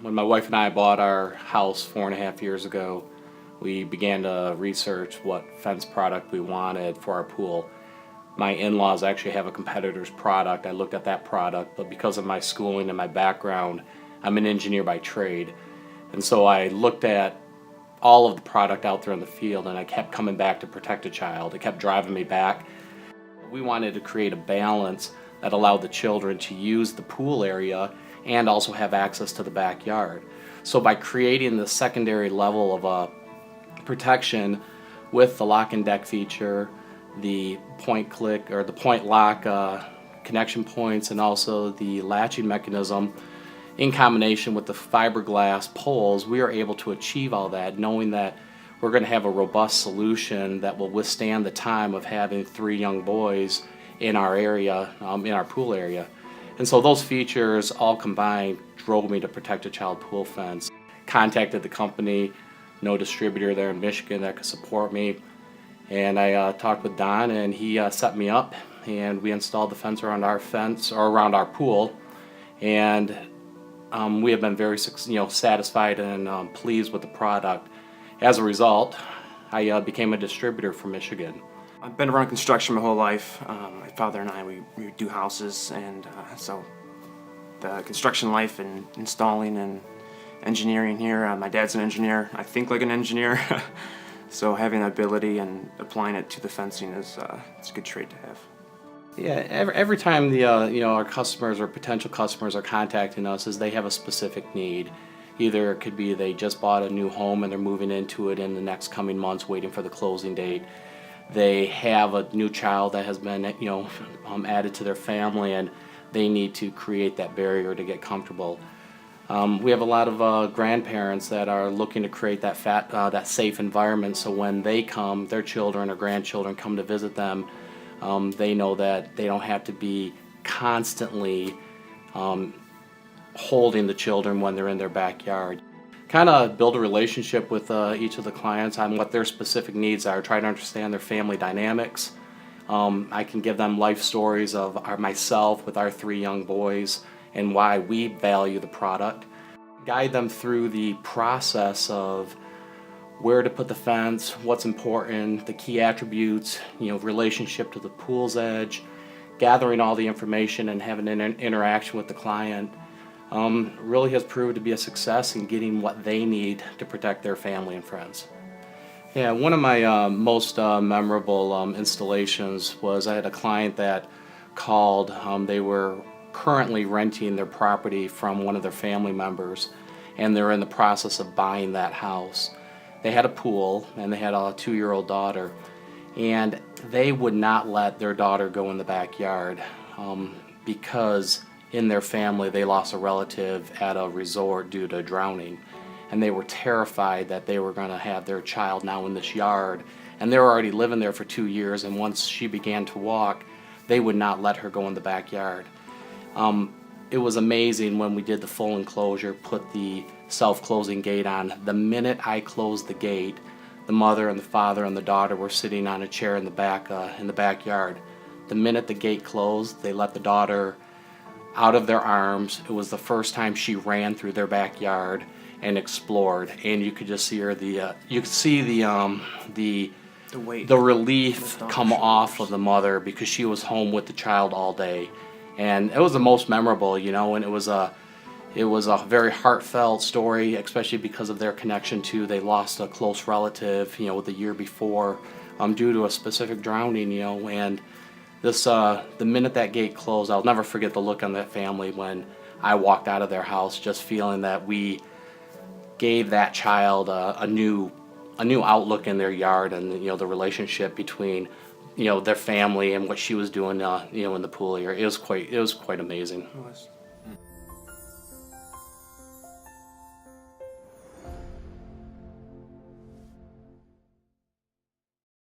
When my wife and I bought our house 4.5 years ago, we began to research what fence product we wanted for our pool. My in-laws actually have a competitor's product. I looked at that product, but because of my schooling and my background, I'm an engineer by trade. And so I looked at all of the product out there in the field, and I kept coming back to Protect a Child. It kept driving me back. We wanted to create a balance that allowed the children to use the pool area and also have access to the backyard. So by creating the secondary level of protection with the lock and deck feature, the point click or the point lock connection points, and also the latching mechanism, in combination with the fiberglass poles, we are able to achieve all that, knowing that we're going to have a robust solution that will withstand the time of having 3 young boys in our area, in our pool area. And so those features all combined drove me to Protect a Child pool fence. Contacted the company, no distributor there in Michigan that could support me, and I talked with Don, and he set me up, and we installed the fence around our around our pool, and we have been very satisfied and pleased with the product. As a result, I became a distributor for Michigan. I've been around construction my whole life. My father and I, we do houses, and so the construction life and installing and engineering here. My dad's an engineer. I think like an engineer. So having that ability and applying it to the fencing is it's a good trait to have. Yeah, every time the our customers or potential customers are contacting us, is they have a specific need. Either it could be they just bought a new home and they're moving into it in the next coming months, waiting for the closing date. They have a new child that has been added to their family, and they need to create that barrier to get comfortable. We have a lot of grandparents that are looking to create that safe environment, so when they come, their children or grandchildren come to visit them, they know that they don't have to be constantly holding the children when they're in their backyard. Kind of build a relationship with each of the clients on what their specific needs are, try to understand their family dynamics. I can give them life stories of myself with our 3 young boys and why we value the product. Guide them through the process of where to put the fence, what's important, the key attributes, relationship to the pool's edge, gathering all the information and having an interaction with the client. Really has proved to be a success in getting what they need to protect their family and friends. Yeah, one of my most memorable installations was I had a client that called. They were currently renting their property from one of their family members, and they're in the process of buying that house. They had a pool, and they had a 2-year-old daughter, and they would not let their daughter go in the backyard because in their family they lost a relative at a resort due to drowning, and they were terrified that they were going to have their child now in this yard, and they were already living there for 2 years, and once she began to walk, they would not let her go in the backyard. It was amazing when we did the full enclosure, put the self-closing gate on. The minute I closed the gate, the mother and the father and the daughter were sitting on a chair in the backyard. The minute the gate closed, they let the daughter out of their arms. It was the first time she ran through their backyard and explored, and you could just see her. You could see the weight, the relief come off of the mother because she was home with the child all day, and it was the most memorable, and it was a very heartfelt story, especially because of their connection to they lost a close relative, the year before, due to a specific drowning, and this the minute that gate closed, I'll never forget the look on that family when I walked out of their house, just feeling that we gave that child a new outlook in their yard, and the relationship between their family and what she was doing in the pool area. It was quite amazing. It was.